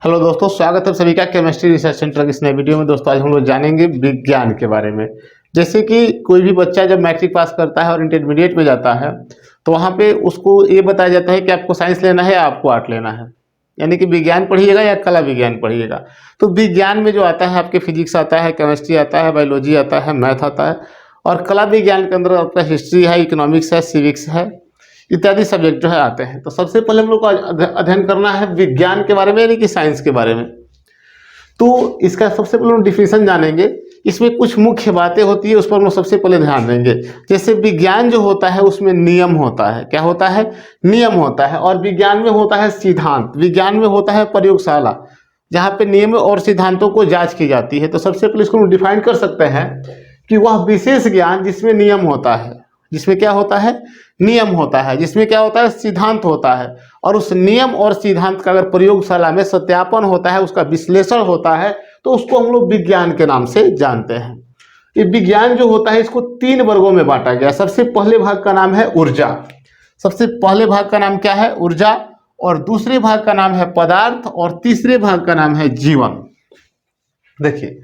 Hello दोस्तों, स्वागत है सभी का केमिस्ट्री रिसर्च सेंटर की इस नए वीडियो में। दोस्तों आज हम लोग जानेंगे विज्ञान के बारे में। जैसे कि कोई भी बच्चा जब मैट्रिक पास करता है और इंटरमीडिएट में जाता है तो वहाँ पे उसको ये बताया जाता है कि आपको साइंस लेना है या आपको आर्ट लेना है, यानी कि विज्ञान पढ़िएगा या कला विज्ञान पढ़िएगा। तो विज्ञान में जो आता है आपके फिजिक्स आता है, केमिस्ट्री आता है, बायोलॉजी आता है, मैथ आता है। और कला विज्ञान के अंदर आपका हिस्ट्री है, इकोनॉमिक्स है, सिविक्स है, इत्यादि सब्जेक्ट जो है आते हैं। तो सबसे पहले हम लोग को अध्ययन करना है विज्ञान के बारे में, यानी कि साइंस के बारे में। तो इसका सबसे पहले हम डिफिनेशन जानेंगे। इसमें कुछ मुख्य बातें होती है, उस पर हम लोग सबसे पहले ध्यान देंगे। जैसे विज्ञान जो होता है उसमें नियम होता है। क्या होता है? नियम होता है। और विज्ञान में होता है सिद्धांत, विज्ञान में होता है प्रयोगशाला, जहाँ पे नियम और सिद्धांतों को जांच की जाती है। तो सबसे पहले इसको हम डिफाइन कर सकते हैं कि वह विशेष ज्ञान जिसमें नियम होता है, जिसमें क्या होता है? नियम होता है, जिसमें क्या होता है? सिद्धांत होता है। और उस नियम और सिद्धांत का अगर प्रयोगशाला में सत्यापन होता है, उसका विश्लेषण होता है, तो उसको हम लोग विज्ञान के नाम से जानते हैं। ये विज्ञान जो होता है इसको 3 वर्गों में बांटा गया। सबसे पहले भाग का नाम है ऊर्जा। सबसे पहले भाग का नाम क्या है? ऊर्जा। और दूसरे भाग का नाम है पदार्थ। और तीसरे भाग का नाम है जीवन। देखिए,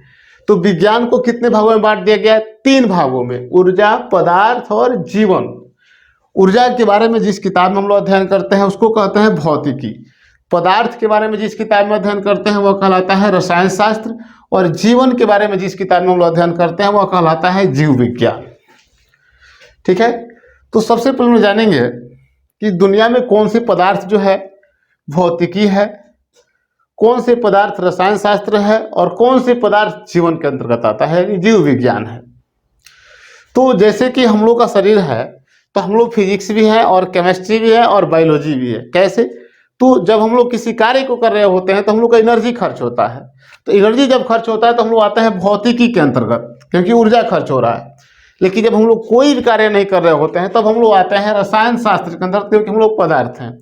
तो विज्ञान को कितने भागों में बांट दिया गया है? 3 भागों में, ऊर्जा, पदार्थ और जीवन। ऊर्जा के बारे में जिस किताब में हम लोग अध्ययन करते हैं उसको कहते हैं भौतिकी। पदार्थ के बारे में जिस किताब में अध्ययन करते हैं वह कहलाता है रसायन शास्त्र। और जीवन के बारे में जिस किताब में हम लोग अध्ययन करते हैं वह कहलाता है जीव विज्ञान। ठीक है, तो सबसे पहले हम जानेंगे कि दुनिया में कौन से पदार्थ जो है भौतिकी है, कौन से पदार्थ रसायन शास्त्र है, और कौन से पदार्थ जीवन के अंतर्गत आता है, जीव विज्ञान है। तो जैसे कि हम लोग का शरीर है तो हम लोग फिजिक्स भी है और केमिस्ट्री भी है और बायोलॉजी भी है। कैसे? तो जब हम लोग किसी कार्य को कर रहे होते हैं तो हम लोग का एनर्जी खर्च होता है। तो एनर्जी जब खर्च होता है तो हम लोग आते हैं भौतिकी के अंतर्गत, क्योंकि ऊर्जा खर्च हो रहा है। लेकिन जब हम लोग कोई भी कार्य नहीं कर रहे होते हैं तब हम लोग आते हैं रसायन शास्त्र के अंदर, क्योंकि हम लोग पदार्थ हैं।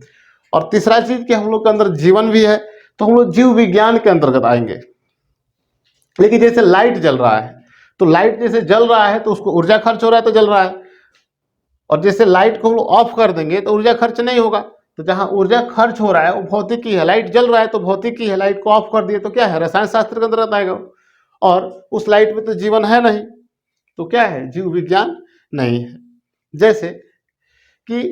और तीसरा चीज कि हम लोग के अंदर जीवन भी है, तो हम लोग जीव विज्ञान के अंतर्गत आएंगे। लेकिन जैसे लाइट जल रहा है, तो लाइट जैसे जल रहा है तो उसको ऊर्जा खर्च हो रहा है तो जल रहा है। और जैसे लाइट को हम लोग ऑफ कर देंगे तो ऊर्जा खर्च नहीं होगा। तो जहां ऊर्जा खर्च हो रहा है वो भौतिकी है। लाइट जल रहा है तो भौतिकी है, लाइट को ऑफ कर दिए तो क्या है? रसायन शास्त्र के अंतर्गत आएगा। और उस लाइट में तो जीवन है नहीं, तो क्या है? जीव विज्ञान नहीं है। जैसे कि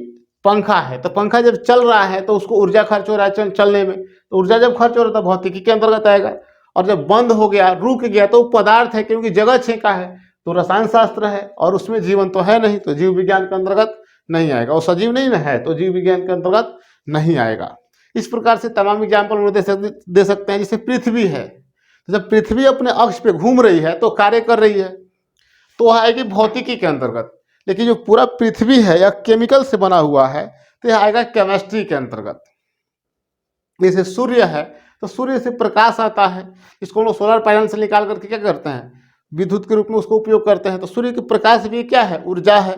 पंखा है, तो पंखा जब चल रहा है तो उसको ऊर्जा खर्च हो रहा है चलने में, तो ऊर्जा जब खर्च हो रहा है तो भौतिकी के अंतर्गत आएगा। और जब बंद हो गया, रुक गया, तो पदार्थ है, क्योंकि जगह छेका है, तो रसायन शास्त्र है। और उसमें जीवन तो है नहीं, तो जीव विज्ञान के अंतर्गत नहीं आएगा। और सजीव नहीं है तो जीव विज्ञान के अंतर्गत नहीं आएगा। इस प्रकार से तमाम एग्जाम्पल हम दे सकते हैं। जैसे पृथ्वी है, तो जब पृथ्वी अपने अक्ष पे घूम रही है तो कार्य कर रही है, तो वह आएगी भौतिकी के अंतर्गत। लेकिन जो पूरा पृथ्वी है या केमिकल से बना हुआ है तो यह आएगा केमिस्ट्री के अंतर्गत। जैसे सूर्य है, तो सूर्य से प्रकाश आता है, इसको हम लोग सोलर पैनल से निकाल करके क्या करते हैं? विद्युत के रूप में उसको उपयोग करते हैं। तो सूर्य के प्रकाश भी क्या है? ऊर्जा है।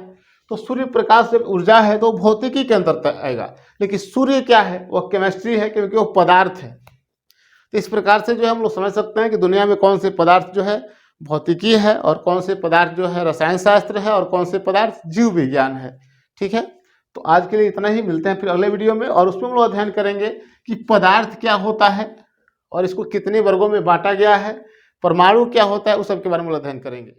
तो सूर्य प्रकाश जब ऊर्जा है तो भौतिकी के अंतर्गत आएगा। लेकिन सूर्य क्या है? वह केमिस्ट्री है, क्योंकि वो पदार्थ है। तो इस प्रकार से जो है हम लोग समझ सकते हैं कि दुनिया में कौन से पदार्थ जो है भौतिकी है, और कौन से पदार्थ जो है रसायन शास्त्र है, और कौन से पदार्थ जीव विज्ञान है। ठीक है, तो आज के लिए इतना ही। मिलते हैं फिर अगले वीडियो में, और उसमें हम लोग अध्ययन करेंगे कि पदार्थ क्या होता है और इसको कितने वर्गों में बांटा गया है, परमाणु क्या होता है, उस सब के बारे में अध्ययन करेंगे।